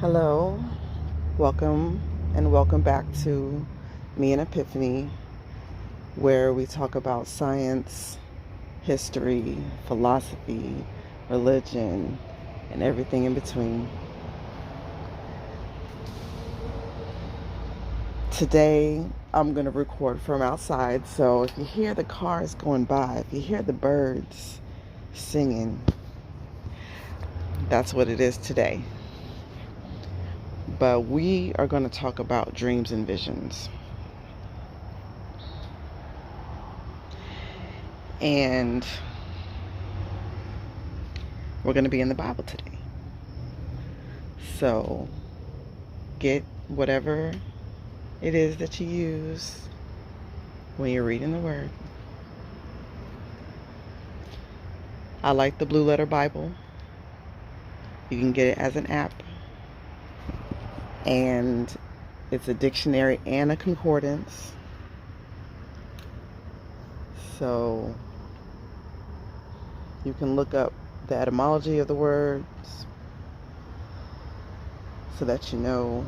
Hello, welcome back to Me and Epiphany, where we talk about science, history, philosophy, religion, and everything in between. Today, I'm going to record from outside, so if you hear the cars going by, if you hear the birds singing, that's what it is today. But we are going to talk about dreams and visions. And we're going to be in the Bible today. So get whatever it is that you use when you're reading the Word. I like the Blue Letter Bible. You can get it as an app. And it's a dictionary and a concordance. So you can look up the etymology of the words so that you know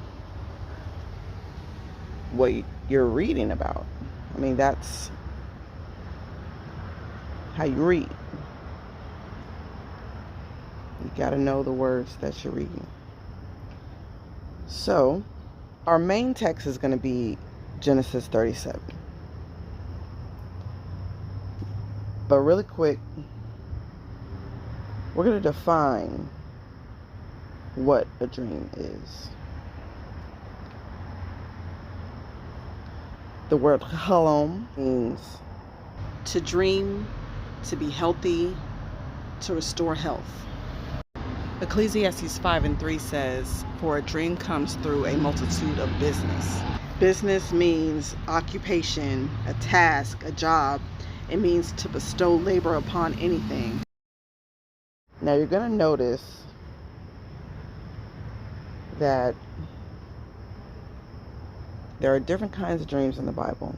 what you're reading about. I mean, that's how you read. You got to know the words that you're reading. So, our main text is going to be Genesis 37. But really quick, we're going to define what a dream is. The word halom means to dream, to be healthy, to restore health. Ecclesiastes 5:3 says, "For a dream comes through a multitude of business." Business means occupation, a task, a job. It means to bestow labor upon anything. Now you're going to notice that there are different kinds of dreams in the Bible.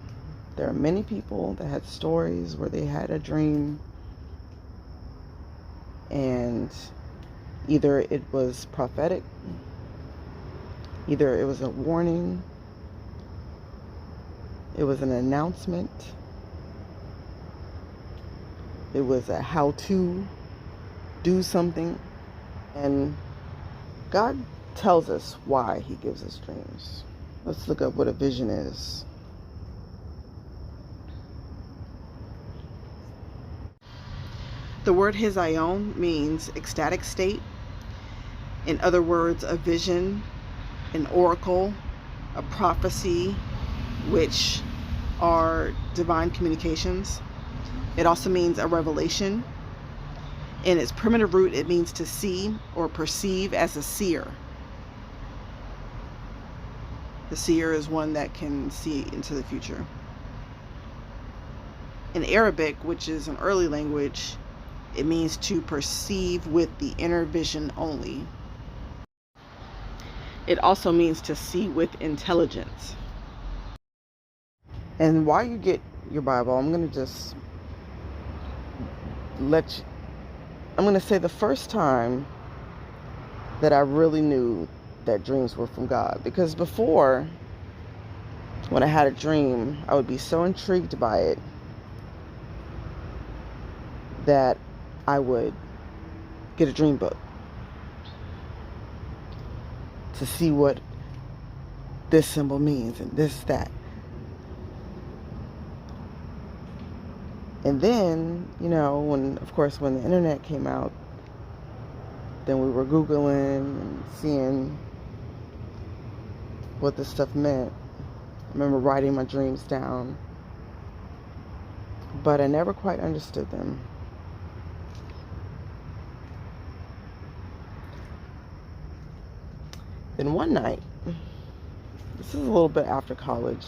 There are many people that had stories where they had a dream and either it was prophetic, either it was a warning, it was an announcement, it was a how to do something. And God tells us why He gives us dreams. Let's look up what a vision is. The word hizion means ecstatic state. In other words, a vision, an oracle, a prophecy, which are divine communications. It also means a revelation. In its primitive root, it means to see or perceive as a seer. The seer is one that can see into the future. In Arabic, which is an early language, it means to perceive with the inner vision only. It also means to see with intelligence. And while you get your Bible, I'm going to just I'm going to say the first time that I really knew that dreams were from God. Because before, when I had a dream, I would be so intrigued by it that I would get a dream book to see what this symbol means and this, that. And then, when the internet came out, then we were Googling and seeing what this stuff meant. I remember writing my dreams down, but I never quite understood them. Then one night, this is a little bit after college,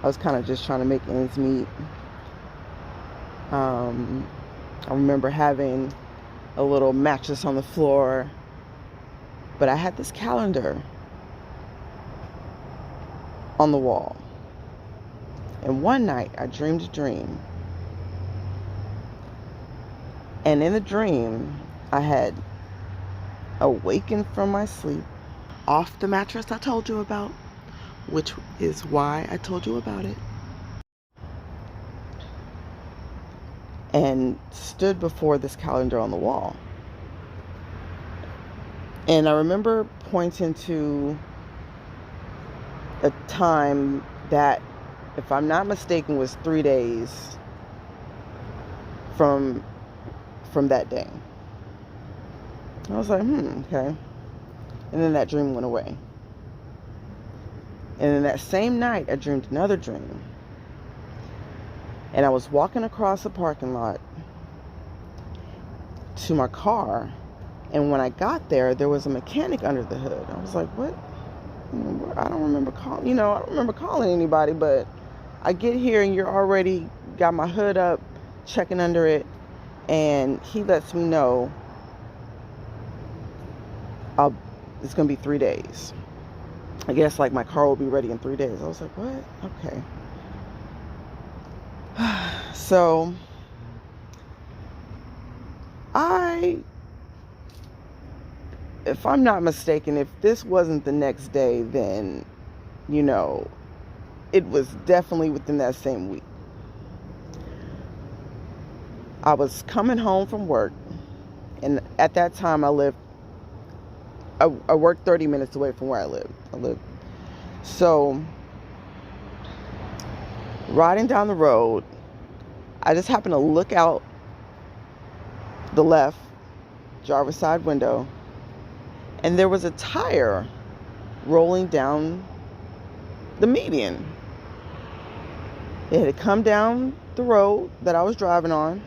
I was kind of just trying to make ends meet. I remember having a little mattress on the floor, but I had this calendar on the wall. And one night I dreamed a dream. And in the dream, I had awakened from my sleep off the mattress I told you about, which is why I told you about it, and stood before this calendar on the wall. And I remember pointing to a time that, if I'm not mistaken, was 3 days from that day. I was like, okay. And then that dream went away. And then that same night, I dreamed another dream. And I was walking across the parking lot to my car. And when I got there, there was a mechanic under the hood. I was like, what? I don't remember calling anybody, but I get here and you're already got my hood up, checking under it. And he lets me know it's going to be 3 days. I guess like my car will be ready in 3 days. I was like, what? Okay. So if I'm not mistaken, if this wasn't the next day, then, it was definitely within that same week. I was coming home from work, and at that time I worked 30 minutes away from where I lived. So, riding down the road, I just happened to look out the left driver's side window, and there was a tire rolling down the median. It had come down the road that I was driving on.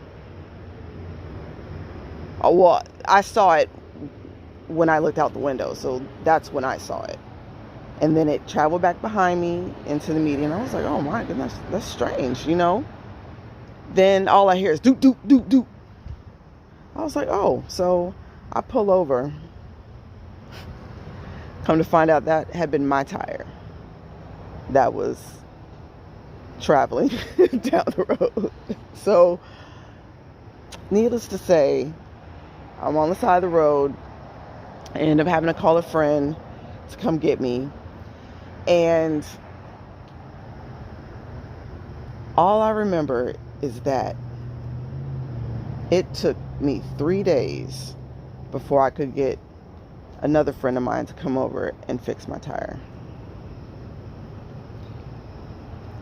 Well, I saw it when I looked out the window, so that's when I saw it. And then it traveled back behind me into the median. I was like, oh my goodness, that's strange, Then all I hear is doot, doot, doot, doot. I was like, oh. So I pull over. Come to find out that had been my tire that was traveling down the road. So, needless to say, I'm on the side of the road. I end up having to call a friend to come get me. And all I remember is that it took me 3 days before I could get another friend of mine to come over and fix my tire.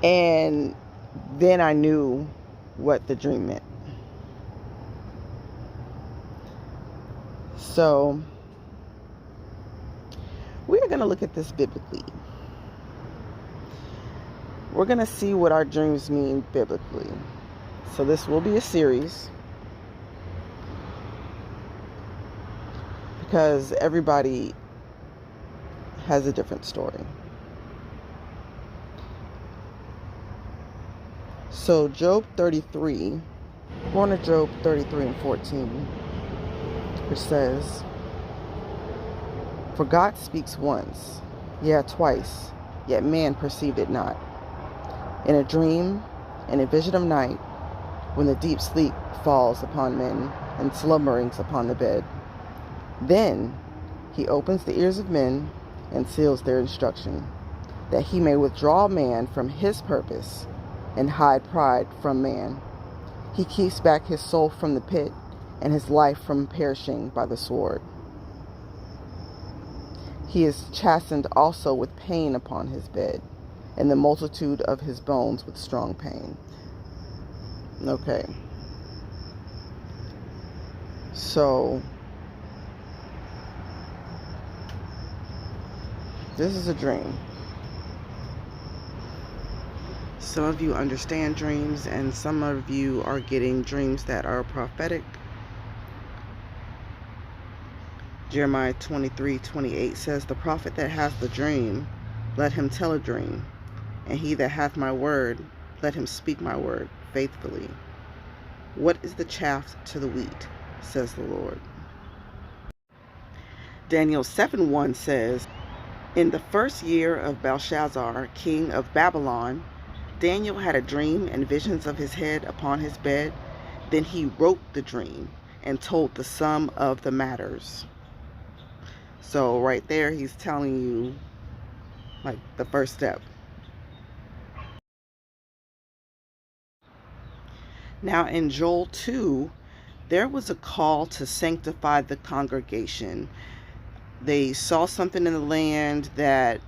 And then I knew what the dream meant. So, we're going to look at this biblically. We're going to see what our dreams mean biblically. So this will be a series, because everybody has a different story. So Job 33, we're going to Job 33 and 14, which says, for God speaks once, yea, twice, yet man perceived it not. In a dream, in a vision of night, when the deep sleep falls upon men and slumberings upon the bed. Then he opens the ears of men and seals their instruction, that he may withdraw man from his purpose and hide pride from man. He keeps back his soul from the pit and his life from perishing by the sword. He is chastened also with pain upon his bed, and the multitude of his bones with strong pain. Okay. So, this is a dream. Some of you understand dreams, and some of you are getting dreams that are prophetic. Jeremiah 23:28 says, the prophet that hath the dream, let him tell a dream. And he that hath my word, let him speak my word faithfully. What is the chaff to the wheat, says the Lord. Daniel 7:1 says, in the first year of Belshazzar, king of Babylon, Daniel had a dream and visions of his head upon his bed. Then he wrote the dream and told the sum of the matters. So right there, he's telling you like the first step. Now in Joel 2, there was a call to sanctify the congregation. They saw something in the land that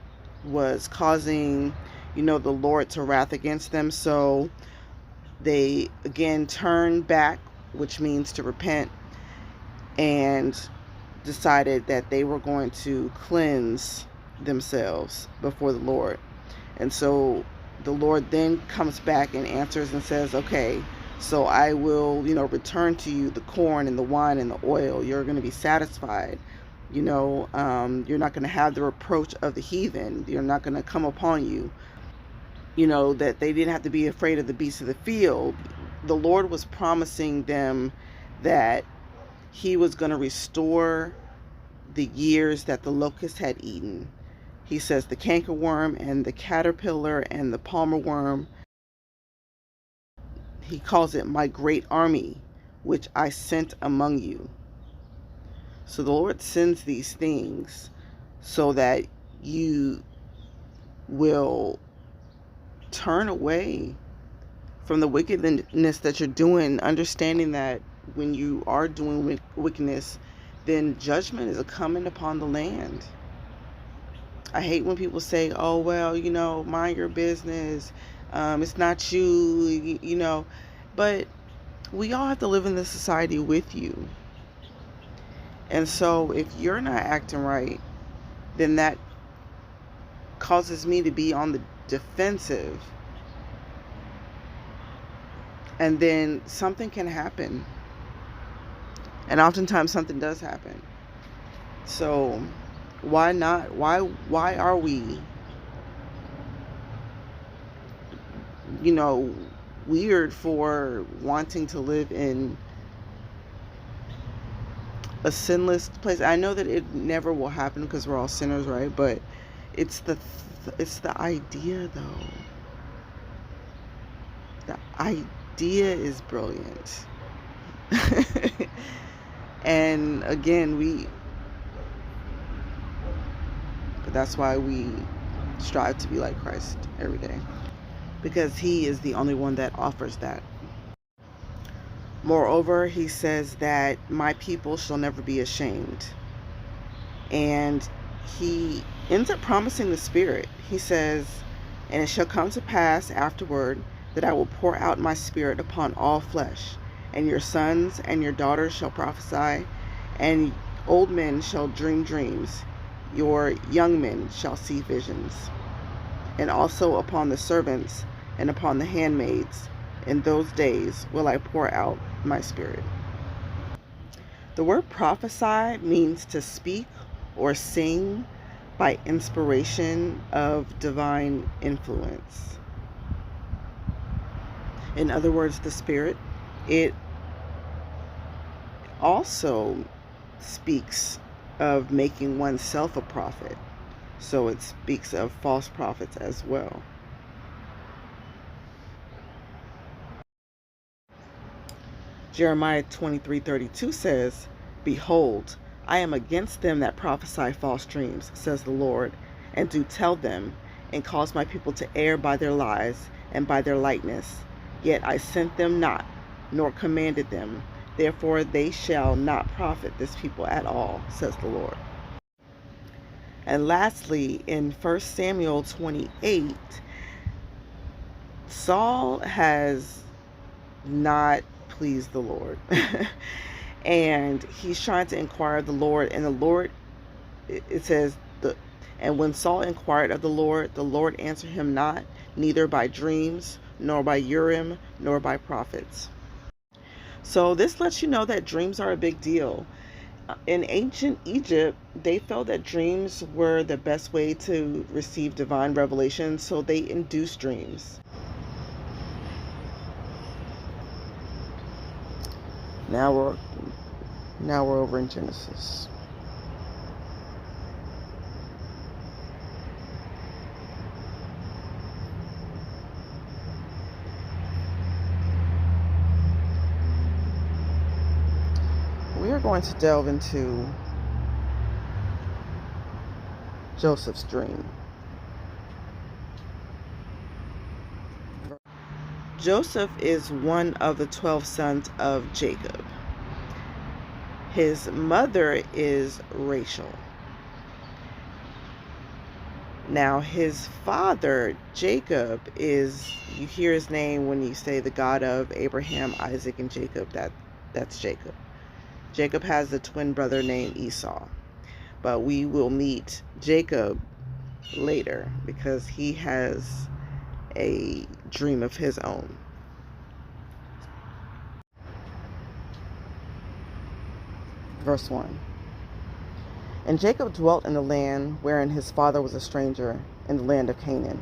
was causing, the Lord to wrath against them. So they again turned back, which means to repent, and decided that they were going to cleanse themselves before the Lord. And so the Lord then comes back and answers and says, okay, so I will, return to you the corn and the wine and the oil. You're going to be satisfied. You're not going to have the reproach of the heathen. You're not going to come upon you. That they didn't have to be afraid of the beasts of the field. The Lord was promising them that he was going to restore the years that the locust had eaten. He says the cankerworm and the caterpillar and the palmer worm. He calls it my great army, which I sent among you. So the Lord sends these things so that you will turn away from the wickedness that you're doing, understanding that when you are doing wickedness, then judgment is coming upon the land. I hate when people say, oh, well, mind your business. It's not you, but we all have to live in this society with you. And so if you're not acting right, then that causes me to be on the defensive. And then something can happen. And oftentimes something does happen. So why not? Why are we, weird for wanting to live in a sinless place? I know that it never will happen because we're all sinners, right? But it's the idea, though. The idea is brilliant. And again, but that's why we strive to be like Christ every day, because he is the only one that offers that. Moreover, he says that my people shall never be ashamed. And he ends up promising the Spirit. He says, and it shall come to pass afterward that I will pour out my Spirit upon all flesh, and your sons and your daughters shall prophesy, and old men shall dream dreams, your young men shall see visions. And also upon the servants and upon the handmaids in those days will I pour out my Spirit. The word prophesy means to speak or sing by inspiration of divine influence. In other words, the Spirit. It also speaks of making oneself a prophet. So it speaks of false prophets as well. Jeremiah 23:32 says, behold, I am against them that prophesy false dreams, says the Lord, and do tell them, and cause my people to err by their lies and by their lightness. Yet I sent them not, nor commanded them. Therefore they shall not profit this people at all, says the Lord. And lastly, in 1 Samuel 28, Saul has not pleased the Lord. And he's trying to inquire of the Lord. And the Lord, it says, and when Saul inquired of the Lord answered him not, neither by dreams, nor by Urim, nor by prophets. So this lets you know that dreams are a big deal. In ancient Egypt, they felt that dreams were the best way to receive divine revelation, so they induced dreams. Now we're over in Genesis. We are going to delve into Joseph's dream. Joseph is one of the 12 sons of Jacob. His mother is Rachel. Now, his father, Jacob, you hear his name when you say the God of Abraham, Isaac, and Jacob. That's Jacob. Jacob has a twin brother named Esau. But we will meet Jacob later because he has a dream of his own. Verse 1. And Jacob dwelt in the land wherein his father was a stranger, in the land of Canaan.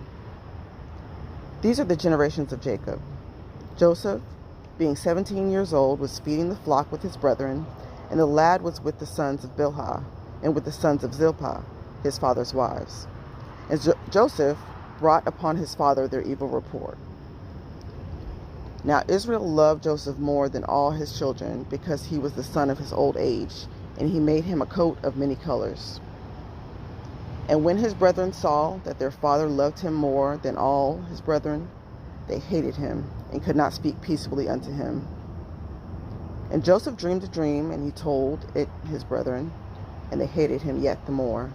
These are the generations of Jacob. Joseph, being 17 years old, was feeding the flock with his brethren, and the lad was with the sons of Bilhah, and with the sons of Zilpah, his father's wives. And Joseph brought upon his father their evil report. Now Israel loved Joseph more than all his children, because he was the son of his old age, and he made him a coat of many colors. And when his brethren saw that their father loved him more than all his brethren, they hated him, and could not speak peaceably unto him. And Joseph dreamed a dream, and he told it his brethren, and they hated him yet the more.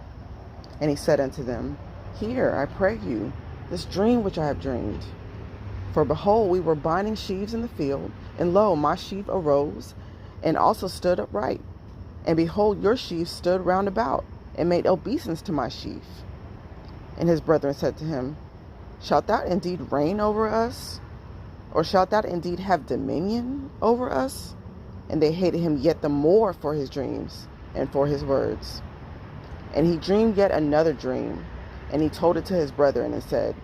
And he said unto them, Hear, I pray you, this dream which I have dreamed. For behold, we were binding sheaves in the field, and lo, my sheaf arose, and also stood upright. And behold, your sheaf stood round about, and made obeisance to my sheaf. And his brethren said to him, Shalt thou indeed reign over us? Or shalt thou indeed have dominion over us? And they hated him yet the more for his dreams, and for his words. And he dreamed yet another dream, and he told it to his brethren, and said,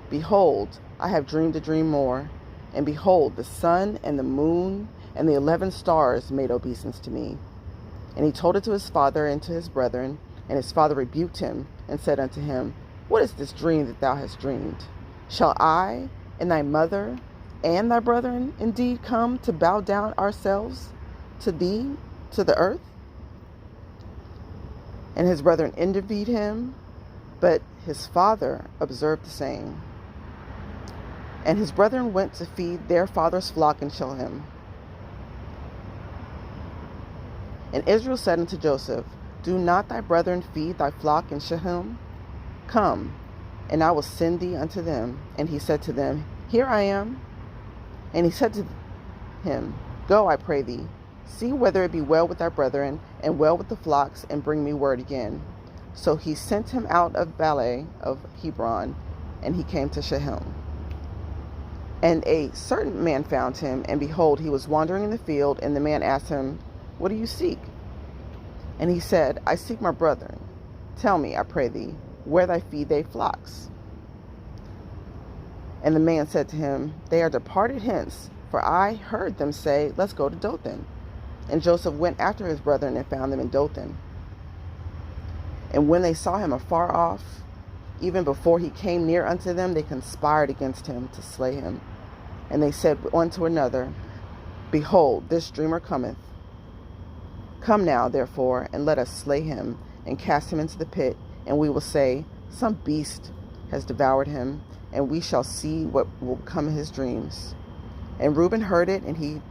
Behold, I have dreamed a dream more, and behold, the sun and the moon and the 11 stars made obeisance to me. And he told it to his father and to his brethren, and his father rebuked him, and said unto him, What is this dream that thou hast dreamed? Shall I and thy mother and thy brethren indeed come to bow down ourselves to thee, to the earth? And his brethren envied him, but his father observed the same. And his brethren went to feed their father's flock in Shechem. And Israel said unto Joseph, Do not thy brethren feed thy flock in Shechem? Come, and I will send thee unto them. And he said to them, Here I am. And he said to him, Go, I pray thee, see whether it be well with thy brethren, and well with the flocks, and bring me word again. So he sent him out of Valley of Hebron, and he came to Shechem. And a certain man found him, and behold, he was wandering in the field, and the man asked him, What do you seek? And he said, I seek my brethren. Tell me, I pray thee, where they feed their flocks. And the man said to him, They are departed hence, for I heard them say, Let's go to Dothan. And Joseph went after his brethren and found them in Dothan. And when they saw him afar off, even before he came near unto them, they conspired against him to slay him. And they said one to another, Behold, this dreamer cometh. Come now, therefore, and let us slay him, and cast him into the pit, and we will say, Some beast has devoured him, and we shall see what will come of his dreams. And Reuben heard it, and he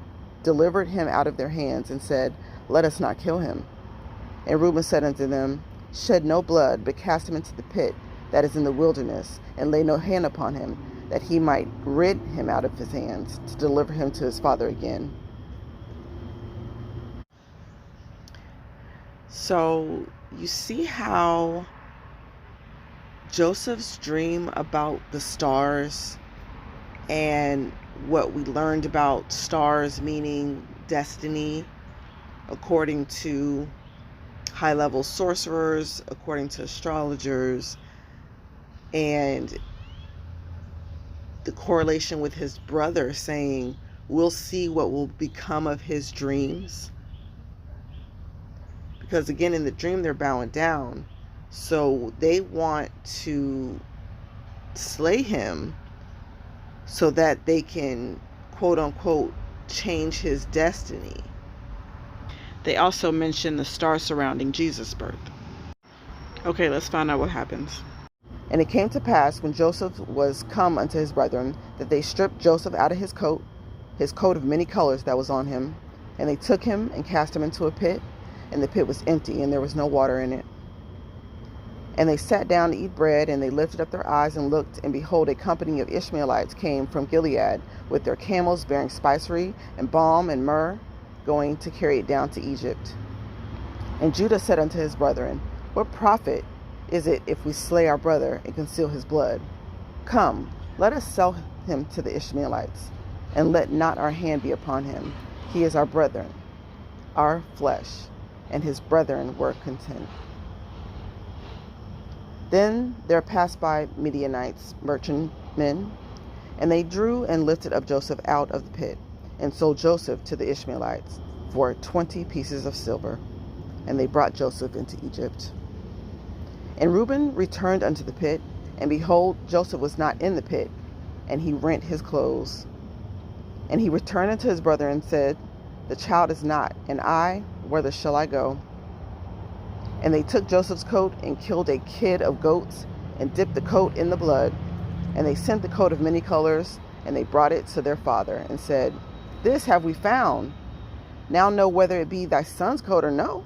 delivered him out of their hands, and said, Let us not kill him. And Reuben said unto them, Shed no blood, but cast him into the pit that is in the wilderness, and lay no hand upon him, that he might rid him out of his hands, to deliver him to his father again. So you see how Joseph's dream about the stars and what we learned about stars meaning destiny, according to high-level sorcerers, according to astrologers, and the correlation with his brother saying, we'll see what will become of his dreams. Because again, in the dream, they're bowing down. So they want to slay him so that they can, quote unquote, change his destiny. They also mention the star surrounding Jesus' birth. Okay, let's find out what happens. And it came to pass, when Joseph was come unto his brethren, that they stripped Joseph out of his coat of many colors that was on him, and they took him and cast him into a pit, and the pit was empty, and there was no water in it. And they sat down to eat bread, and they lifted up their eyes and looked, and behold, a company of Ishmaelites came from Gilead with their camels bearing spicery and balm and myrrh, going to carry it down to Egypt. And Judah said unto his brethren, What profit is it if we slay our brother and conceal his blood? Come, let us sell him to the Ishmaelites, and let not our hand be upon him. He is our brethren, our flesh. And his brethren were content. Then there passed by Midianites, merchantmen, and they drew and lifted up Joseph out of the pit, and sold Joseph to the Ishmaelites for 20 pieces of silver. And they brought Joseph into Egypt. And Reuben returned unto the pit, and behold, Joseph was not in the pit, and he rent his clothes. And he returned unto his brother and said, The child is not, and I, whither shall I go? And they took Joseph's coat and killed a kid of goats, and dipped the coat in the blood. And they sent the coat of many colors, and they brought it to their father, and said, This have we found. Now know whether it be thy son's coat or no.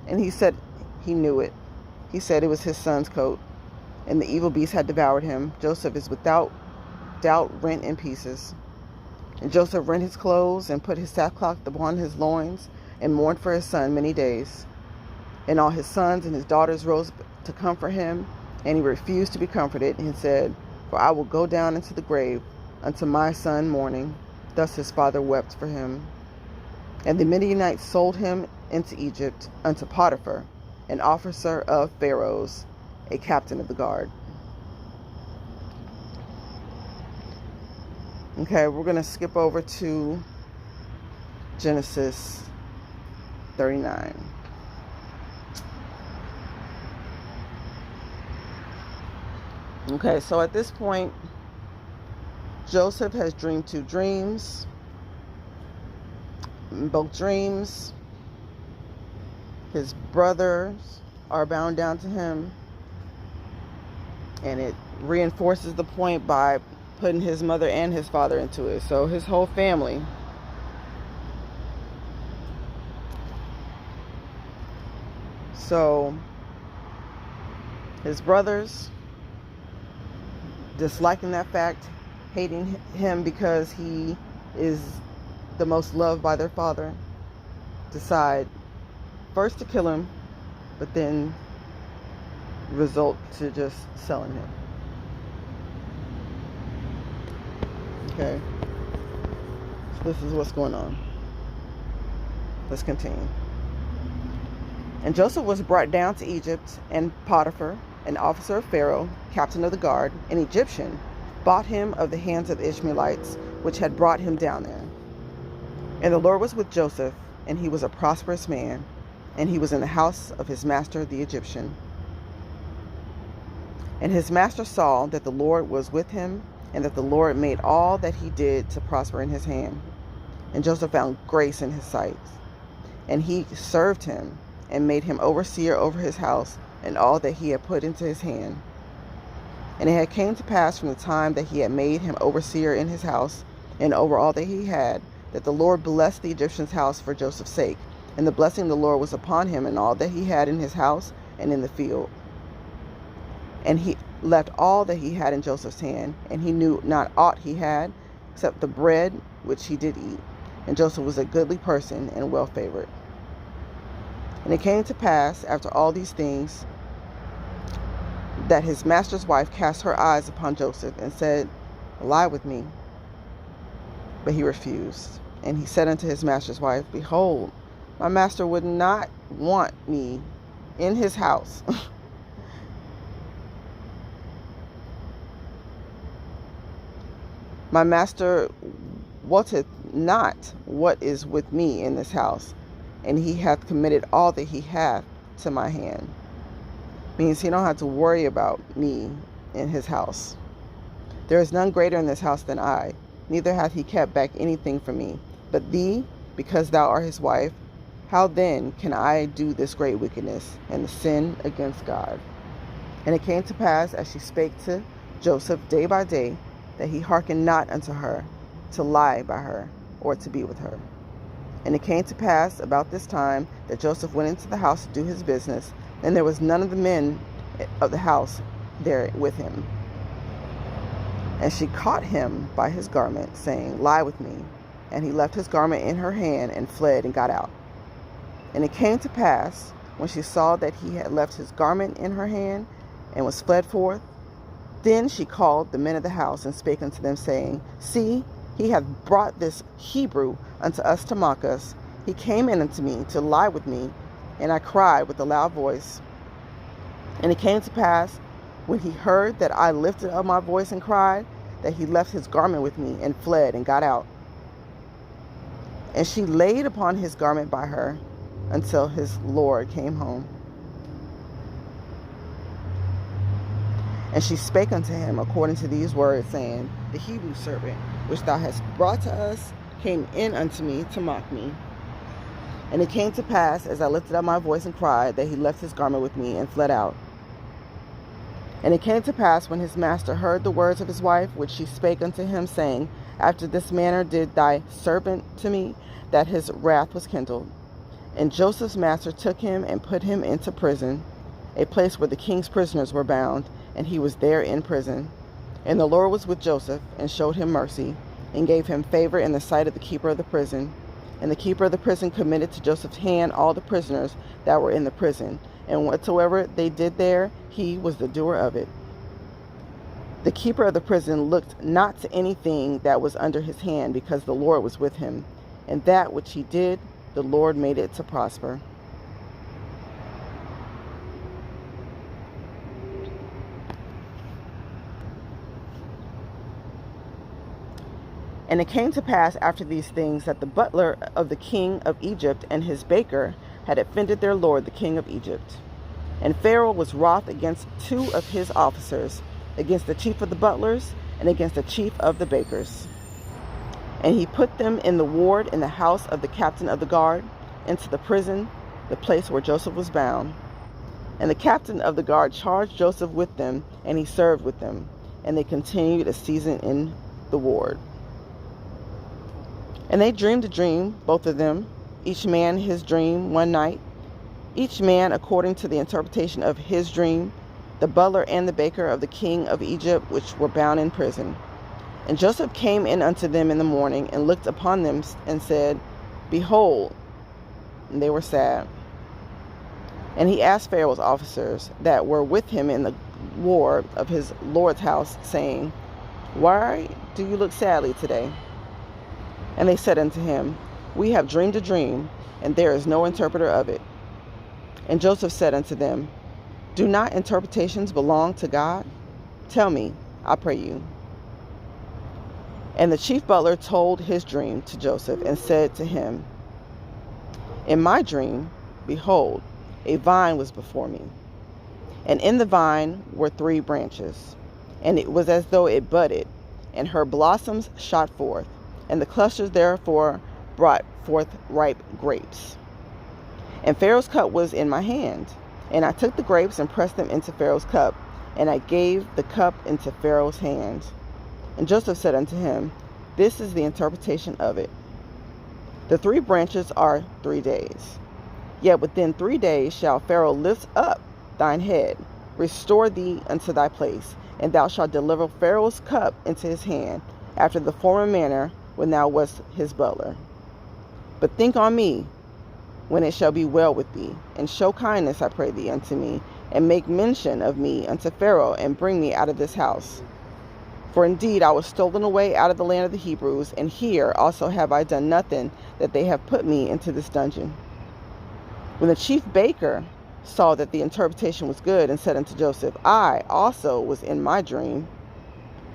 And he said he knew it. He said it was his son's coat, and the evil beast had devoured him. Joseph is without doubt rent in pieces. And Joseph rent his clothes, and put his sackcloth upon his loins, and mourned for his son many days. And all his sons and his daughters rose to comfort him, and he refused to be comforted, and said, For I will go down into the grave unto my son mourning. Thus his father wept for him. And the Midianites sold him into Egypt unto Potiphar, an officer of Pharaoh's, a captain of the guard. Okay, we're going to skip over to Genesis 39. Okay, so at this point, Joseph has dreamed 2 dreams. In both dreams, his brothers are bound down to him, and it reinforces the point by putting his mother and his father into it. So his whole family. So his brothers, disliking that fact, hating him because he is the most loved by their father, decide first to kill him, but then result to just selling him. Okay, so this is what's going on. Let's continue. And Joseph was brought down to Egypt, and Potiphar, an officer of Pharaoh, captain of the guard, an Egyptian, bought him of the hands of the Ishmaelites, which had brought him down there. And the Lord was with Joseph, and he was a prosperous man, and he was in the house of his master the Egyptian. And his master saw that the Lord was with him, and that the Lord made all that he did to prosper in his hand. And Joseph found grace in his sight. And he served him, and made him overseer over his house, and all that he had put into his hand. And it had came to pass from the time that he had made him overseer in his house, and over all that he had, that the Lord blessed the Egyptian's house for Joseph's sake. And the blessing of the Lord was upon him in all that he had in his house and in the field. And he left all that he had in Joseph's hand, and he knew not aught he had, except the bread which he did eat. And Joseph was a goodly person and well favored. And it came to pass, after all these things, that his master's wife cast her eyes upon Joseph, and said, Lie with me. But he refused. And he said unto his master's wife, Behold, my master would not want me in his house. My master wotteth not what is with me in this house, and he hath committed all that he hath to my hand. Means he don't have to worry about me in his house. There is none greater in this house than I, neither hath he kept back anything from me. But thee, because thou art his wife, How then can I do this great wickedness and sin against God? And it came to pass, as she spake to Joseph day by day, that he hearkened not unto her, to lie by her, or to be with her. And it came to pass about this time that Joseph went into the house to do his business, and there was none of the men of the house there with him. And she caught him by his garment, saying, Lie with me. And he left his garment in her hand, and fled, and got out. And it came to pass, when she saw that he had left his garment in her hand, and was fled forth, then she called the men of the house, and spake unto them, saying, See, he hath brought this Hebrew unto us to mock us. He came in unto me to lie with me, and I cried with a loud voice. And it came to pass, when he heard that I lifted up my voice and cried, that he left his garment with me, and fled, and got out. And she laid upon his garment by her, until his Lord came home. And she spake unto him according to these words, saying, The Hebrew servant, which thou hast brought to us, came in unto me to mock me. And it came to pass, as I lifted up my voice and cried, that he left his garment with me, and fled out. And it came to pass, when his master heard the words of his wife, which she spake unto him, saying, After this manner did thy servant to me, that his wrath was kindled. And Joseph's master took him and put him into prison, a place where the king's prisoners were bound, and he was there in prison. And the Lord was with Joseph, and showed him mercy, and gave him favor in the sight of the keeper of the prison. And the keeper of the prison committed to Joseph's hand all the prisoners that were in the prison, and whatsoever they did there, he was the doer of it. The keeper of the prison looked not to anything that was under his hand, because the Lord was with him, and that which he did, the Lord made it to prosper. And it came to pass after these things, that the butler of the king of Egypt and his baker had offended their lord the king of Egypt. And Pharaoh was wroth against two of his officers, against the chief of the butlers, and against the chief of the bakers. And he put them in the ward in the house of the captain of the guard, into the prison, the place where Joseph was bound. And the captain of the guard charged Joseph with them, and he served with them. And they continued a season in the ward. And they dreamed a dream, both of them, each man his dream one night, each man according to the interpretation of his dream, the butler and the baker of the king of Egypt, which were bound in prison. And Joseph came in unto them in the morning, and looked upon them, and said, Behold, and they were sad. And he asked Pharaoh's officers that were with him in the ward of his lord's house, saying, Why do you look sadly today? And they said unto him, We have dreamed a dream, and there is no interpreter of it. And Joseph said unto them, Do not interpretations belong to God? Tell me, I pray you. And the chief butler told his dream to Joseph, and said to him, In my dream, behold, a vine was before me, and in the vine were 3 branches, and it was as though it budded, and her blossoms shot forth, and the clusters therefore brought forth ripe grapes. And Pharaoh's cup was in my hand, and I took the grapes and pressed them into Pharaoh's cup, and I gave the cup into Pharaoh's hand. And Joseph said unto him, This is the interpretation of it. The 3 branches are 3 days. Yet within 3 days shall Pharaoh lift up thine head, restore thee unto thy place, and thou shalt deliver Pharaoh's cup into his hand, after the former manner when thou wast his butler. But think on me when it shall be well with thee, and show kindness, I pray thee, unto me, and make mention of me unto Pharaoh, and bring me out of this house. For indeed I was stolen away out of the land of the Hebrews, and here also have I done nothing, that they have put me into this dungeon. When the chief baker saw that the interpretation was good, and said unto Joseph, I also was in my dream,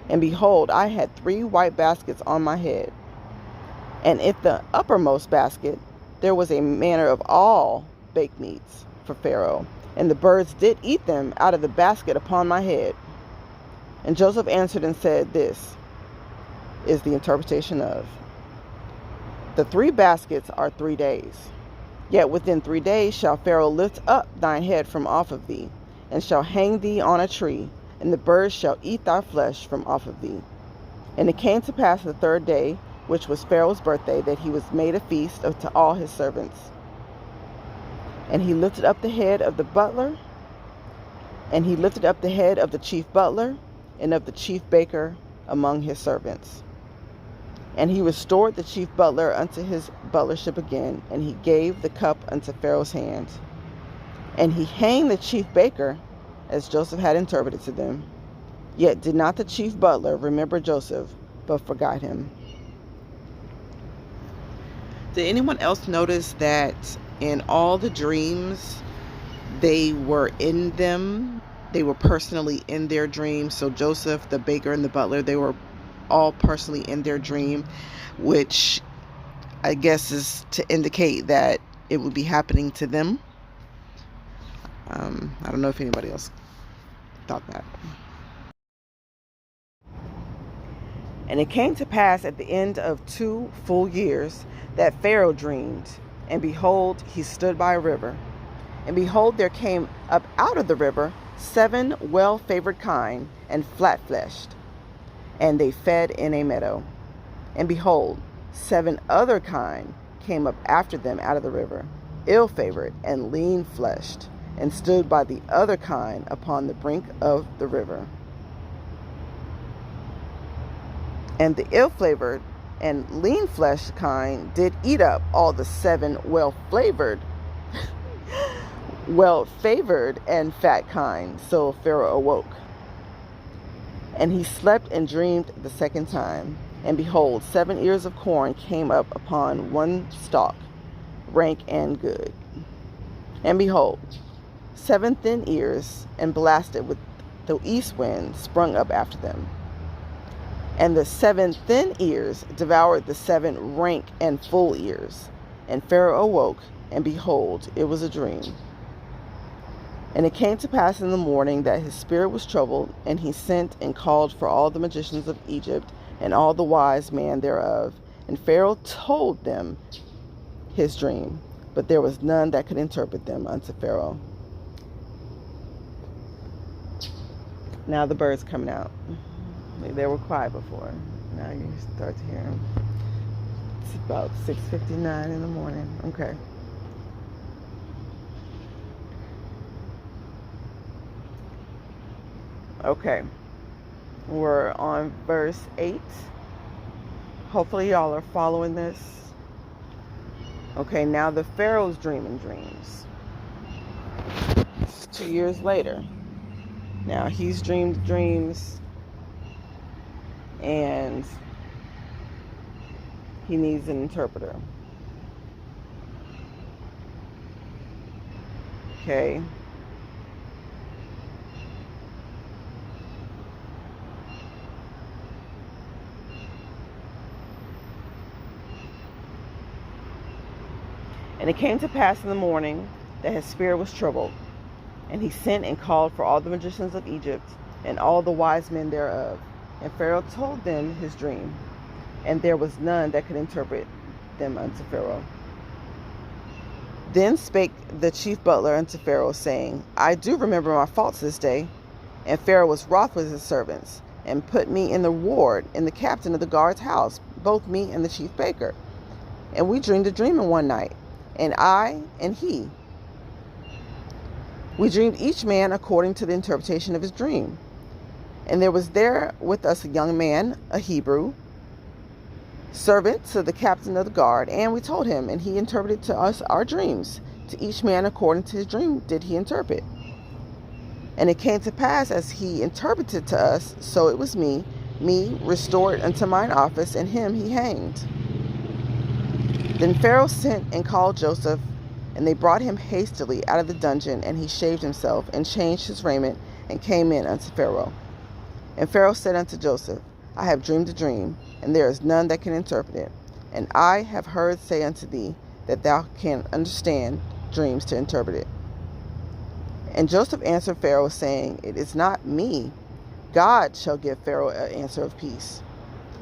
and behold, I had 3 white baskets on my head. And in the uppermost basket there was a manner of all baked meats for Pharaoh, and the birds did eat them out of the basket upon my head. And Joseph answered and said, This is the interpretation of. The 3 baskets are 3 days. Yet within 3 days shall Pharaoh lift up thine head from off of thee, and shall hang thee on a tree, and the birds shall eat thy flesh from off of thee. And it came to pass the 3rd day, which was Pharaoh's birthday, that he was made a feast unto all his servants. And he lifted up the head of the butler, and he lifted up the head of the chief butler, and of the chief baker among his servants. And he restored the chief butler unto his butlership again, and he gave the cup unto Pharaoh's hand. And he hanged the chief baker, as Joseph had interpreted to them. Yet did not the chief butler remember Joseph, but forgot him. Did anyone else notice that in all the dreams, they were in them? They were personally in their dreams. So Joseph, the baker, and the butler, they were all personally in their dream, which I guess is to indicate that it would be happening to them. I don't know if anybody else thought that. And it came to pass at the end of 2 full years that Pharaoh dreamed, and behold, he stood by a river. And behold, there came up out of the river 7 well-favored kine and flat-fleshed, and they fed in a meadow. And behold, 7 other kine came up after them out of the river, ill-favored and lean-fleshed, and stood by the other kine upon the brink of the river. And the ill-flavored and lean-fleshed kine did eat up all the 7 well-favored and fat kine. So Pharaoh awoke. And he slept and dreamed the 2nd time. And behold, 7 ears of corn came up upon one stalk, rank and good. And behold, 7 thin ears, and blasted with the east wind, sprung up after them. And the 7 thin ears devoured the 7 rank and full ears. And Pharaoh awoke, and behold, it was a dream. And it came to pass in the morning that his spirit was troubled, and he sent and called for all the magicians of Egypt, and all the wise men thereof. And Pharaoh told them his dream, but there was none that could interpret them unto Pharaoh. Now the birds coming out. They were quiet before. Now you start to hear them. It's about 6:59 in the morning. Okay. Okay. We're on verse 8. Hopefully y'all are following this. Okay, now the Pharaoh's dreaming dreams. It's 2 years later. Now he's dreamed dreams, and he needs an interpreter. Okay. And it came to pass in the morning that his spirit was troubled, and he sent and called for all the magicians of Egypt, and all the wise men thereof. And Pharaoh told them his dream, and there was none that could interpret them unto Pharaoh. Then spake the chief butler unto Pharaoh, saying, I do remember my faults this day. And Pharaoh was wroth with his servants, and put me in the ward in the captain of the guard's house, both me and the chief baker. And we dreamed a dream in one night, and I and he. We dreamed each man according to the interpretation of his dream. And there was there with us a young man, a Hebrew, servant to the captain of the guard, and we told him, and he interpreted to us our dreams. To each man according to his dream did he interpret. And it came to pass as he interpreted to us, so it was me restored unto mine office, and him he hanged. Then Pharaoh sent and called Joseph, and they brought him hastily out of the dungeon, and he shaved himself, and changed his raiment, and came in unto Pharaoh. And Pharaoh said unto Joseph, I have dreamed a dream, and there is none that can interpret it. And I have heard say unto thee, that thou canst understand dreams to interpret it. And Joseph answered Pharaoh, saying, It is not me. God shall give Pharaoh an answer of peace.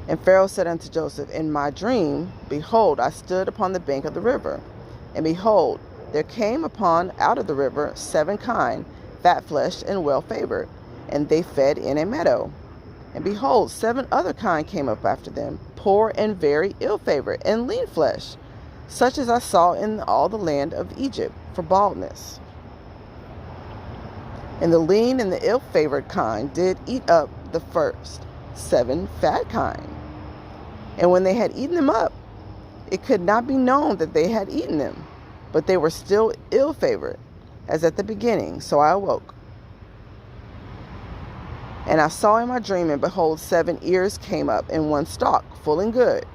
And Pharaoh said unto Joseph, In my dream, behold, I stood upon the bank of the river, and behold, there came upon out of the river 7 kine, fat-fleshed and well-favored, and they fed in a meadow. And behold, 7 other kine came up after them, poor and very ill-favored, and lean-fleshed, such as I saw in all the land of Egypt, for baldness. And the lean and the ill-favored kine did eat up the first 7 fat kine. And when they had eaten them up, it could not be known that they had eaten them, but they were still ill-favored, as at the beginning. So I awoke. And I saw in my dream, and behold, 7 ears came up in one stalk, full and good.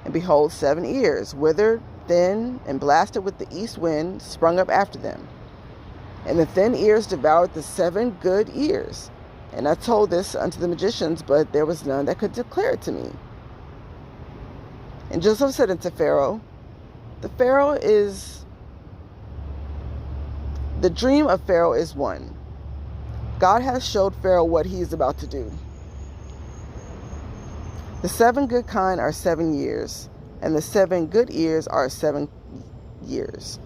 And behold, 7 ears, withered, thin, and blasted with the east wind, sprung up after them. And the thin ears devoured the 7 good ears. And I told this unto the magicians, but there was none that could declare it to me. And Joseph said unto Pharaoh, the dream of Pharaoh is one. God has showed Pharaoh what he is about to do. The 7 good kine are 7 years, and the 7 good ears are 7 years.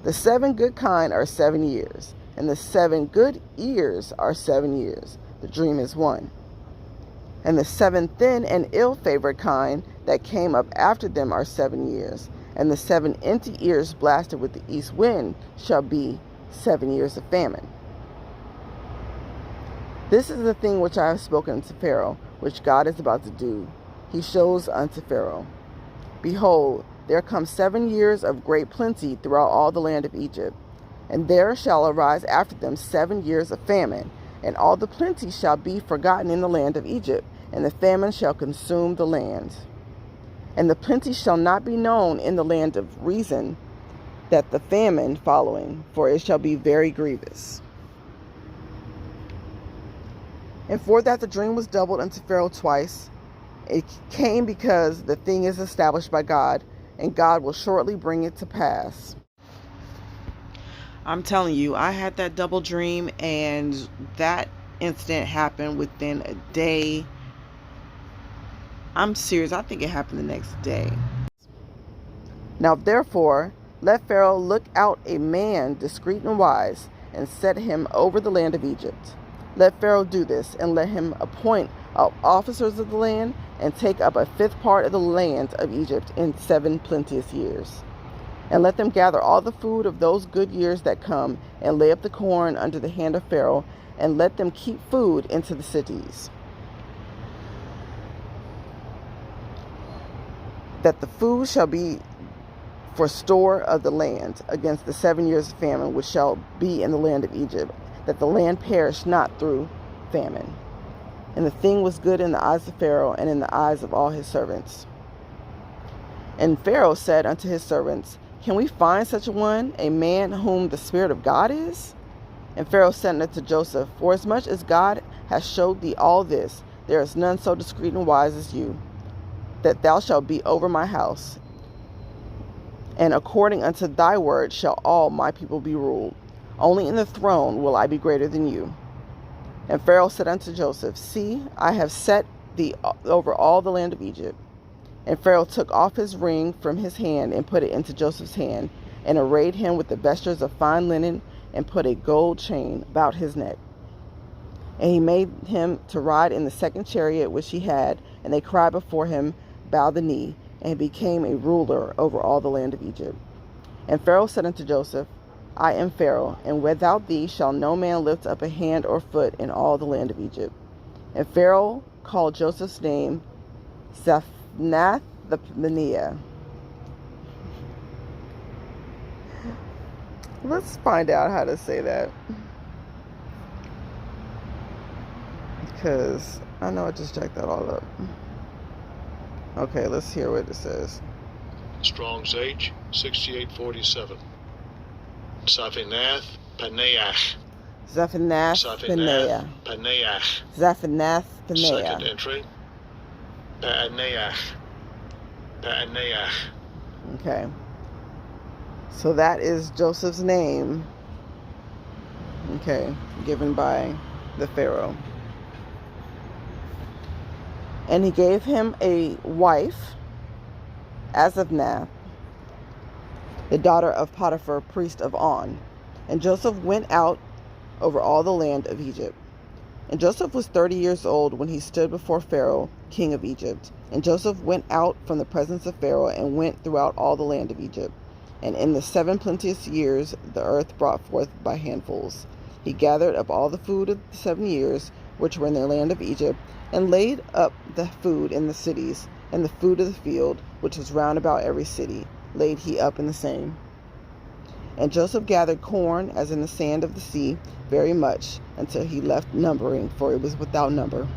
The 7 good kine are 7 years, and the 7 good ears are 7 years. The dream is one. And the 7 thin and ill-favored kine that came up after them are 7 years, and the 7 empty ears blasted with the east wind shall be 7 years of famine. This is the thing which I have spoken unto Pharaoh, which God is about to do. He shows unto Pharaoh, behold, there come 7 years of great plenty throughout all the land of Egypt, and there shall arise after them 7 years of famine, and all the plenty shall be forgotten in the land of Egypt, and the famine shall consume the land. And the plenty shall not be known in the land of reason that the famine following, for it shall be very grievous. And for that the dream was doubled unto Pharaoh twice. It came because the thing is established by God, and God will shortly bring it to pass. I'm telling you, I had that double dream, and that incident happened within a day. I'm serious. I think it happened the next day. Now, therefore, let Pharaoh look out a man discreet and wise, and set him over the land of Egypt. Let Pharaoh do this, and let him appoint officers of the land, and take up a 5th part of the land of Egypt in 7 plenteous years. And let them gather all the food of those good years that come, and lay up the corn under the hand of Pharaoh, and let them keep food into the cities. That the food shall be for store of the land against the 7 years of famine which shall be in the land of Egypt, that the land perish not through famine. And the thing was good in the eyes of Pharaoh, and in the eyes of all his servants. And Pharaoh said unto his servants, can we find such a one, a man whom the Spirit of God is? And Pharaoh said unto Joseph, forasmuch as God hath showed thee all this, there is none so discreet and wise as you, that thou shalt be over my house. And according unto thy word shall all my people be ruled. Only in the throne will I be greater than you. And Pharaoh said unto Joseph, see, I have set thee over all the land of Egypt. And Pharaoh took off his ring from his hand, and put it into Joseph's hand, and arrayed him with the vestures of fine linen, and put a gold chain about his neck. And he made him to ride in the 2nd chariot which he had, and they cried before him, bow the knee, and he became a ruler over all the land of Egypt. And Pharaoh said unto Joseph, I am Pharaoh, and without thee shall no man lift up a hand or foot in all the land of Egypt. And Pharaoh called Joseph's name Zaphnath-Paneah. Let's find out how to say that, because I know I just checked that all up. Okay, let's hear what it says. Strong's H 6847. Zaphnath-Paneah. Zaphnath-Paneah. Paneah. Zaphnath-Paneah. Second entry. Paneah. Paneah. Okay. So that is Joseph's name. Okay, given by the Pharaoh. And he gave him a wife, Azapnath, the daughter of Potiphar, priest of On. And Joseph went out over all the land of Egypt. And Joseph was 30 years old when he stood before Pharaoh, king of Egypt. And Joseph went out from the presence of Pharaoh and went throughout all the land of Egypt. And in the 7 plenteous years the earth brought forth by handfuls. He gathered up all the food of the 7 years which were in the land of Egypt, and laid up the food in the cities, and the food of the field, which was round about every city, laid he up in the same. And Joseph gathered corn as in the sand of the sea, very much, until he left numbering, for it was without number.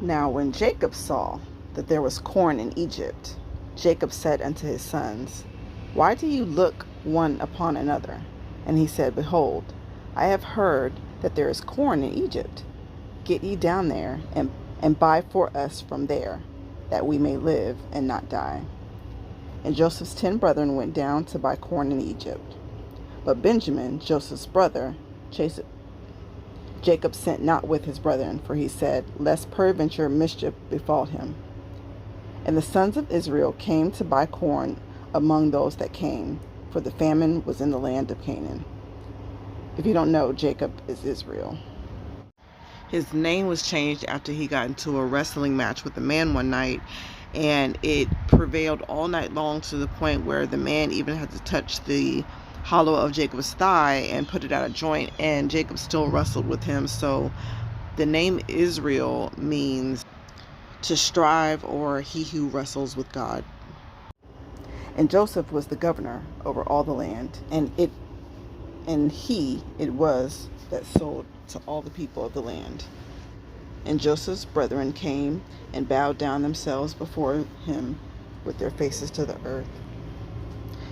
Now when Jacob saw that there was corn in Egypt, Jacob said unto his sons, Why do you look one upon another? And he said, Behold, I have heard that there is corn in Egypt. Get ye down there, and buy for us from there, that we may live and not die. And Joseph's 10 brethren went down to buy corn in Egypt. But Benjamin, Joseph's brother, Jacob sent not with his brethren, for he said, Lest peradventure mischief befall him. And the sons of Israel came to buy corn among those that came, for the famine was in the land of Canaan. If you don't know, Jacob is Israel. His name was changed after he got into a wrestling match with a man one night, and it prevailed all night long to the point where the man even had to touch the hollow of Jacob's thigh and put it out of joint, and Jacob still wrestled with him. So the name Israel means to strive, or he who wrestles with God. And Joseph was the governor over all the land, and it was that sold to all the people of the land. And Joseph's brethren came and bowed down themselves before him with their faces to the earth.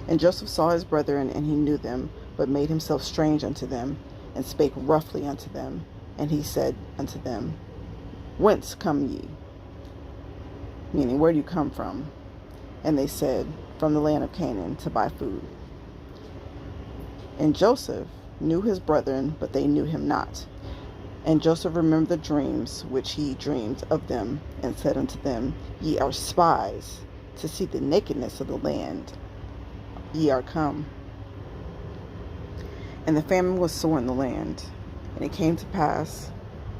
And Joseph saw his brethren, and he knew them, but made himself strange unto them, and spake roughly unto them. And he said unto them, Whence come ye? Meaning, where do you come from? And they said, From the land of Canaan, to buy food. And Joseph knew his brethren, but they knew him not. And Joseph remembered the dreams which he dreamed of them, and said unto them, Ye are spies, to see the nakedness of the land. Ye are come. And the famine was sore in the land. And it came to pass,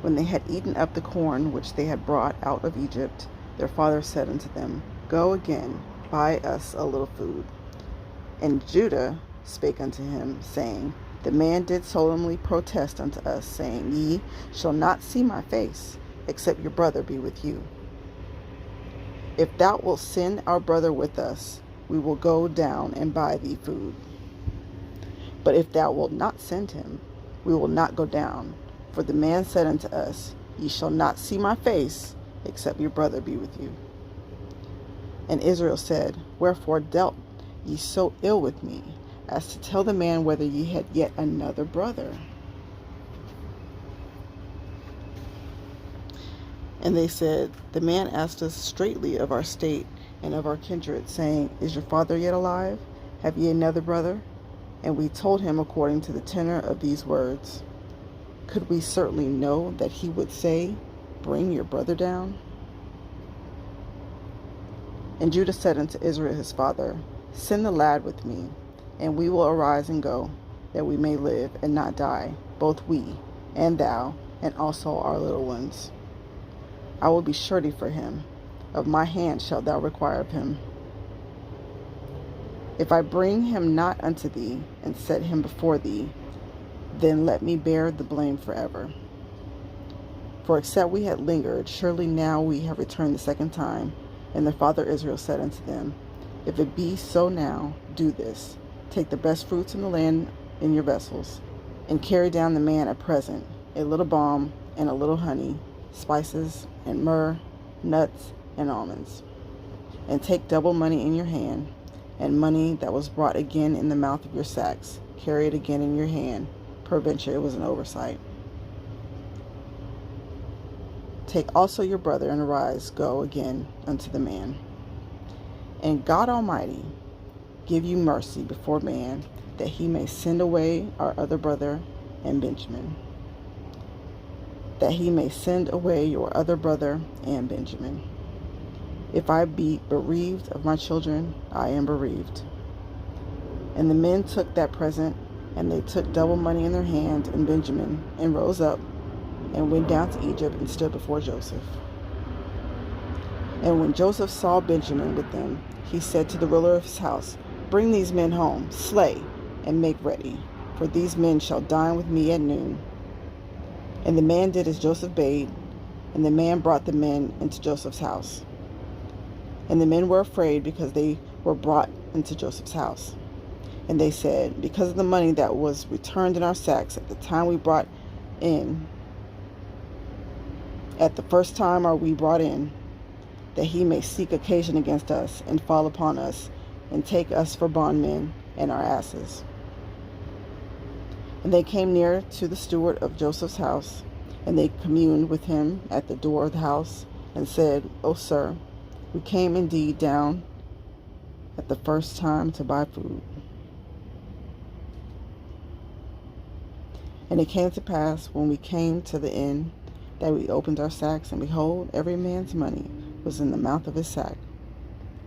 when they had eaten up the corn which they had brought out of Egypt, their father said unto them, Go again, buy us a little food. And Judah spake unto him, saying, The man did solemnly protest unto us, saying, Ye shall not see my face, except your brother be with you. If thou wilt send our brother with us, we will go down and buy thee food. But if thou wilt not send him, we will not go down. For the man said unto us, Ye shall not see my face, except your brother be with you. And Israel said, Wherefore dealt ye so ill with me, as to tell the man whether ye had yet another brother? And they said, The man asked us straitly of our state and of our kindred, saying, Is your father yet alive? Have ye another brother? And we told him according to the tenor of these words. Could we certainly know that he would say, Bring your brother down? And Judah said unto Israel his father, Send the lad with me, and we will arise and go, that we may live and not die, both we and thou, and also our little ones. I will be surety for him. Of my hand shalt thou require of him. If I bring him not unto thee, and set him before thee, then let me bear the blame forever. For except we had lingered, surely now we have returned the second time. And their father Israel said unto them, If it be so now, do this. Take the best fruits in the land in your vessels, and carry down the man a present, a little balm and a little honey, spices and myrrh, nuts and almonds. And take double money in your hand, and money that was brought again in the mouth of your sacks, carry it again in your hand. Peradventure it was an oversight. Take also your brother, and arise, go again unto the man. And God Almighty give you mercy before man, that he may send away our other brother and Benjamin. That he may send away your other brother and Benjamin. If I be bereaved of my children, I am bereaved. And the men took that present, and they took double money in their hand and Benjamin, and rose up, and went down to Egypt, and stood before Joseph. And when Joseph saw Benjamin with them, he said to the ruler of his house, Bring these men home, slay, and make ready, for these men shall dine with me at noon. And the man did as Joseph bade, and the man brought the men into Joseph's house. And the men were afraid because they were brought into Joseph's house. And they said, Because of the money that was returned in our sacks at the time we brought in, at the first time are we brought in, that he may seek occasion against us, and fall upon us, and take us for bondmen and our asses. And they came near to the steward of Joseph's house, and they communed with him at the door of the house, and said, O sir, we came indeed down at the first time to buy food. And it came to pass, when we came to the inn, that we opened our sacks, and behold, every man's money was in the mouth of his sack,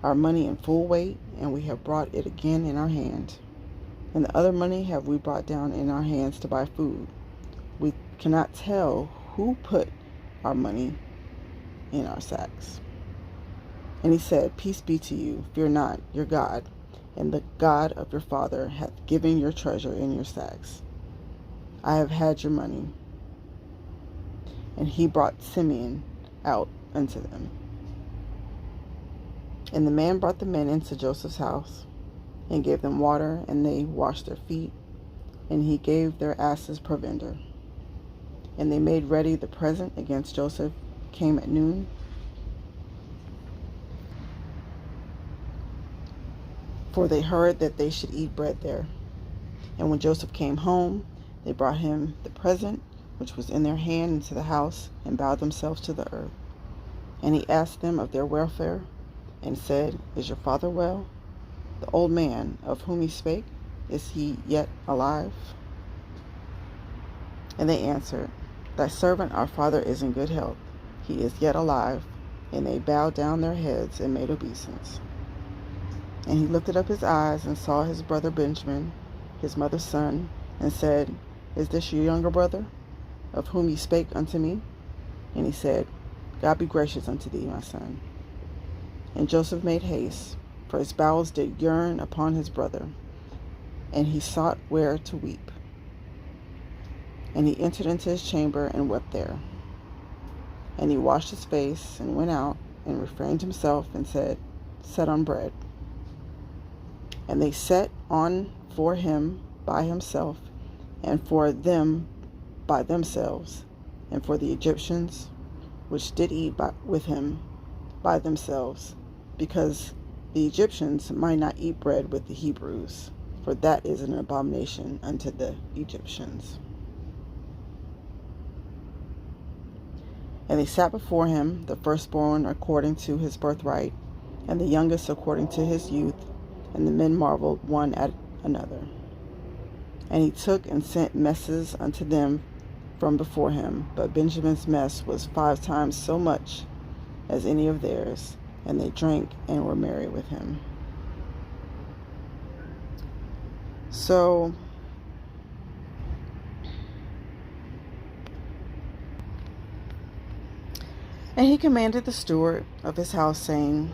our money in full weight, and we have brought it again in our hand. And the other money have we brought down in our hands to buy food. We cannot tell who put our money in our sacks. And he said, Peace be to you, fear not, your God, and the God of your father hath given your treasure in your sacks. I have had your money. And he brought Simeon out unto them. And the man brought the men into Joseph's house, and gave them water, and they washed their feet, and he gave their asses provender. And they made ready the present against Joseph, came at noon. For they heard that they should eat bread there. And when Joseph came home, they brought him the present which was in their hand into the house, and bowed themselves to the earth. And he asked them of their welfare, and said, Is your father well? The old man of whom he spake, is he yet alive? And they answered, Thy servant our father is in good health. He is yet alive. And they bowed down their heads and made obeisance. And he lifted up his eyes and saw his brother Benjamin, his mother's son, and said, Is this your younger brother, of whom ye spake unto me? And he said, God be gracious unto thee, my son. And Joseph made haste, for his bowels did yearn upon his brother, and he sought where to weep. And he entered into his chamber and wept there. And he washed his face and went out and refrained himself and said, Set on bread. And they set on for him by himself, and for them by themselves, and for the Egyptians which did eat with him by themselves, because the Egyptians might not eat bread with the Hebrews, for that is an abomination unto the Egyptians. And they sat before him, the firstborn according to his birthright, and the youngest according to his youth, and the men marveled one at another. And he took and sent messes unto them from before him, but Benjamin's mess was 5 times so much as any of theirs, and they drank and were merry with him. So, and he commanded the steward of his house, saying,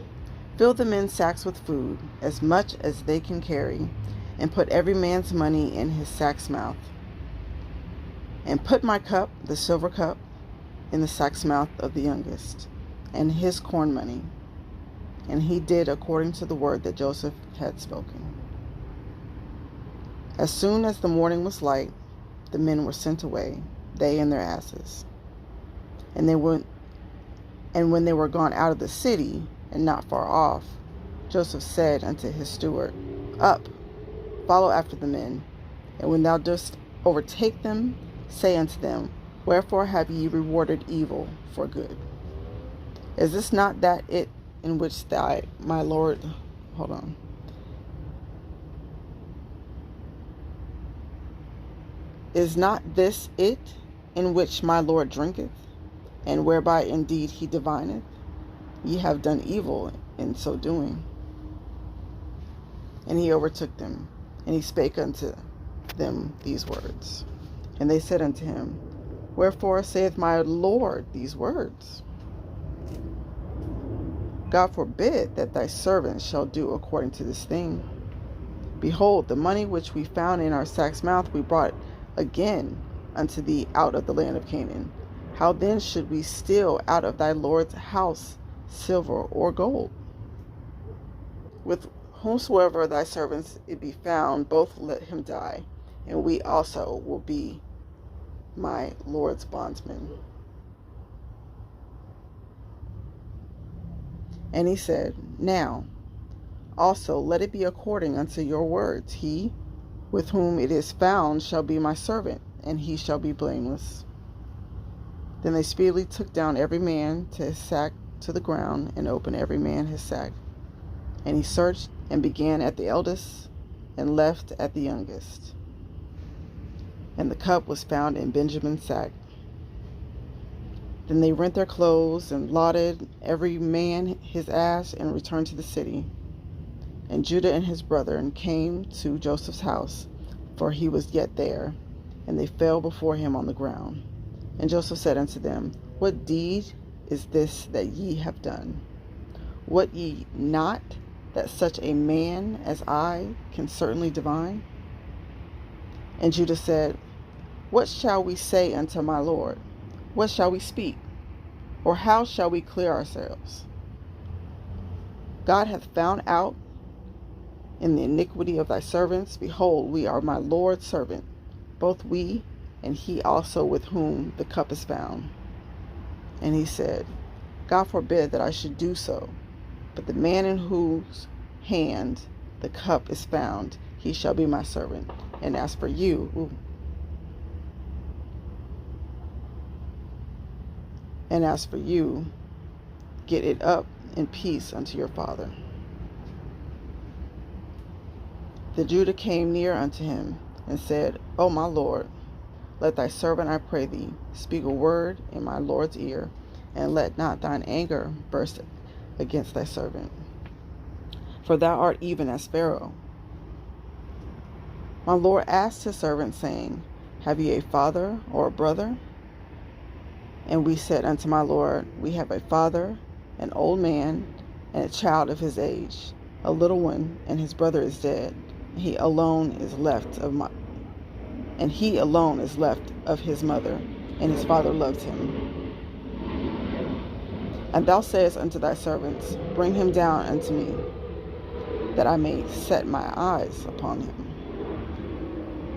Fill the men's sacks with food, as much as they can carry, and put every man's money in his sack's mouth. And put my cup, the silver cup, in the sack's mouth of the youngest, and his corn money. And he did according to the word that Joseph had spoken. As soon as the morning was light, the men were sent away, they and their asses. And when they were gone out of the city, and not far off, Joseph said unto his steward, Up, follow after the men, and when thou dost overtake them, say unto them, Wherefore have ye rewarded evil for good? Is this not that it in which my Lord, Is not this it in which my Lord drinketh, and whereby indeed he divineth? Ye have done evil in so doing. And he overtook them, and he spake unto them these words. And they said unto him, Wherefore saith my Lord these words? God forbid that thy servants shall do according to this thing. Behold, the money which we found in our sack's mouth we brought again unto thee out of the land of Canaan. How then should we steal out of thy Lord's house silver or gold? With whomsoever thy servants it be found, both let him die, and we also will be my Lord's bondsmen. And he said, Now also let it be according unto your words. He with whom it is found shall be my servant, and he shall be blameless. Then they speedily took down every man to his sack to the ground, and opened every man his sack. And he searched, and began at the eldest, and left at the youngest. And the cup was found in Benjamin's sack. Then they rent their clothes, and lotted every man his ass, and returned to the city. And Judah and his brethren came to Joseph's house, for he was yet there, and they fell before him on the ground. And Joseph said unto them, What deed is this that ye have done? Wot ye not that such a man as I can certainly divine? And Judah said, What shall we say unto my Lord? What shall we speak? Or how shall we clear ourselves? God hath found out in the iniquity of thy servants. Behold, we are my Lord's servant, both we and he also with whom the cup is found. And he said, God forbid that I should do so, but the man in whose hand the cup is found, he shall be my servant. And as for you, get it up in peace unto your father. The Judah came near unto him, and said, O my Lord, let thy servant, I pray thee, speak a word in my Lord's ear, and let not thine anger burst against thy servant. For thou art even as Pharaoh. My Lord asked his servant, saying, Have ye a father or a brother? And we said unto my Lord, We have a father, an old man, and a child of his age, a little one, and his brother is dead. He alone is left of his mother, and his father loved him. And thou sayest unto thy servants, Bring him down unto me, that I may set my eyes upon him.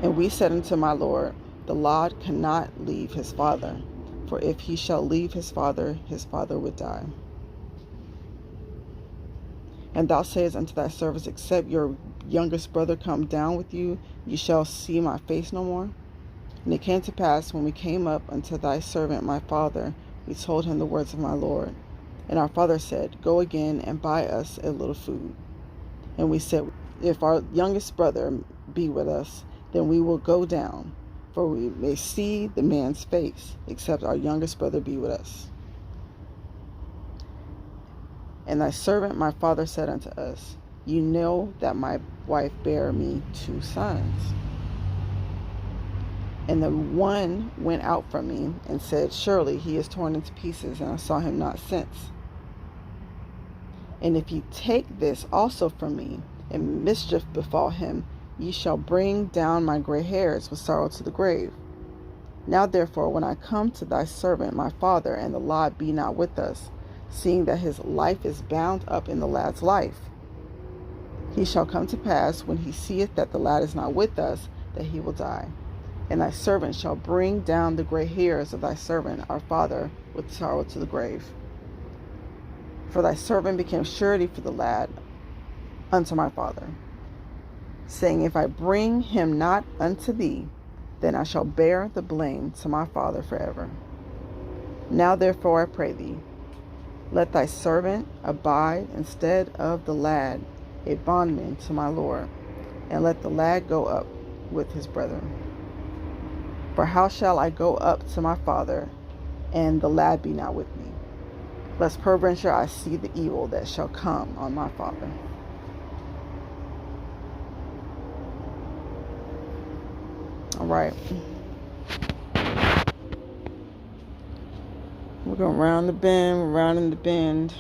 And we said unto my Lord, The lad cannot leave his father, for if he shall leave his father would die. And thou sayest unto thy servants, Except your youngest brother come down with you, ye shall see my face no more. And it came to pass, when we came up unto thy servant my father, we told him the words of my Lord. And our father said, Go again and buy us a little food. And we said, If our youngest brother be with us, then we will go down, for we may see the man's face, except our youngest brother be with us. And thy servant my father said unto us, Ye know that my wife bare me 2 sons. And the one went out from me, and said, Surely he is torn into pieces, and I saw him not since. And if ye take this also from me, and mischief befall him, ye shall bring down my gray hairs with sorrow to the grave. Now therefore, when I come to thy servant my father, and the lad be not with us, seeing that his life is bound up in the lad's life, he shall come to pass, when he seeth that the lad is not with us, that he will die. And thy servant shall bring down the gray hairs of thy servant our father with sorrow to the grave. For thy servant became surety for the lad unto my father, saying, If I bring him not unto thee, then I shall bear the blame to my father forever. Now therefore I pray thee, let thy servant abide instead of the lad, a bondman to my Lord, and let the lad go up with his brethren. For how shall I go up to my father, and the lad be not with me? lest peradventure I see the evil that shall come on my father. All right. We're going round the bend, we're rounding the bend.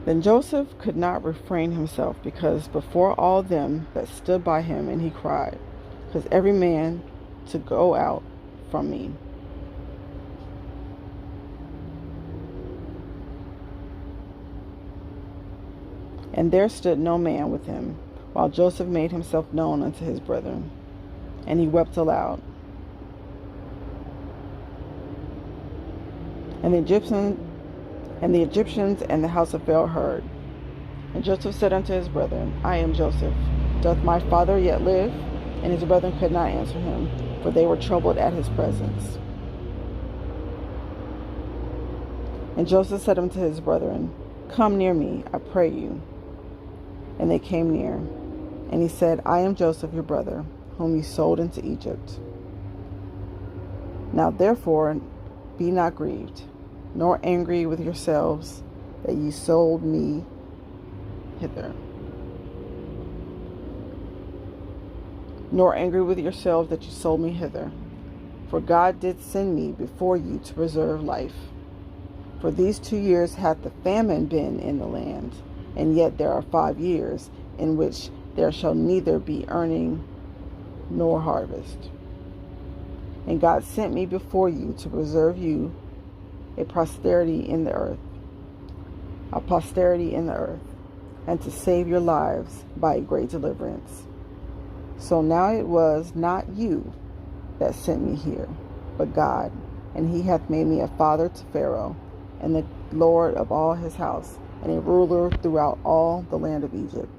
Then Joseph could not refrain himself, because before all them that stood by him, and he cried, because every man to go out from me. And there stood no man with him, while Joseph made himself known unto his brethren. And he wept aloud. And the Egyptians and the house of Pharaoh heard. And Joseph said unto his brethren, I am Joseph. Doth my father yet live? And his brethren could not answer him, for they were troubled at his presence. And Joseph said unto his brethren, Come near me, I pray you. And they came near. And he said, I am Joseph your brother, whom you sold into Egypt. Now therefore be not grieved, nor angry with yourselves that ye sold me hither. Nor angry with yourselves that you sold me hither. For God did send me before you to preserve life. For these 2 years hath the famine been in the land, and yet there are 5 years in which there shall neither be earning nor harvest. And God sent me before you to preserve you a posterity in the earth, and to save your lives by a great deliverance. So now it was not you that sent me here, but God, and he hath made me a father to Pharaoh, and the Lord of all his house, and a ruler throughout all the land of Egypt.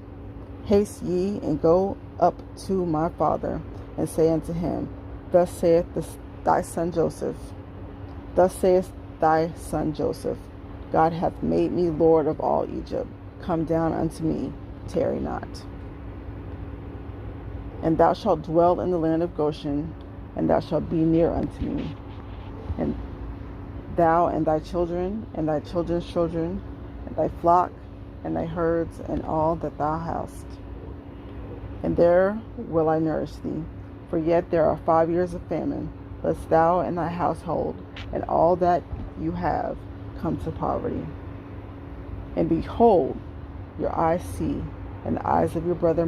Haste ye, and go up to my father, and say unto him, Thus saith thy son Joseph, God hath made me Lord of all Egypt. Come down unto me, tarry not. And thou shalt dwell in the land of Goshen, and thou shalt be near unto me. And thou and thy children, and thy children's children, and thy flock, and thy herds, and all that thou hast. And there will I nourish thee. For yet there are 5 years of famine, lest thou and thy household, and all that you have, come to poverty. And behold, your eyes see, and the eyes of your brother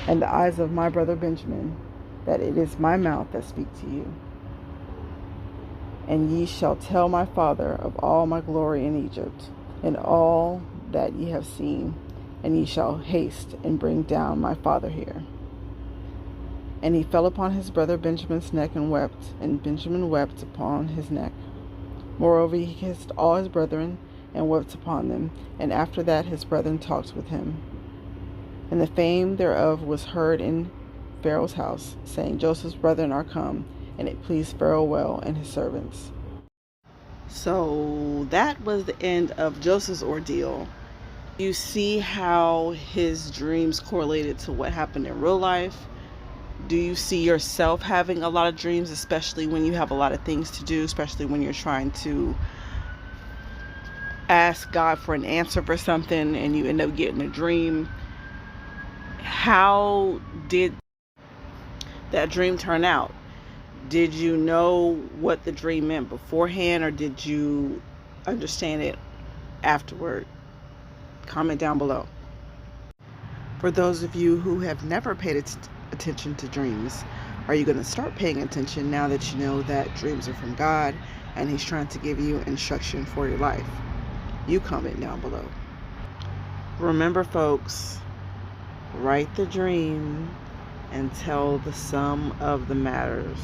and the eyes of my brother Benjamin, that it is my mouth that speak to you. And ye shall tell my father of all my glory in Egypt, and all that ye have seen, and ye shall haste and bring down my father here. And he fell upon his brother Benjamin's neck and wept, and Benjamin wept upon his neck. Moreover, he kissed all his brethren, and wept upon them, and after that his brethren talked with him. And the fame thereof was heard in Pharaoh's house, saying, Joseph's brethren are come, and it pleased Pharaoh well and his servants. So that was the end of Joseph's ordeal. You see how his dreams correlated to what happened in real life? Do you see yourself having a lot of dreams, especially when you have a lot of things to do, especially when you're trying to ask God for an answer for something and you end up getting a dream? How did that dream turn out? Did you know what the dream meant beforehand, or did you understand it afterward? Comment down below. For those of you who have never paid attention to dreams, are you going to start paying attention now that you know that dreams are from God and he's trying to give you instruction for your life? You comment down below. Remember, folks, write the dream and tell the sum of the matters.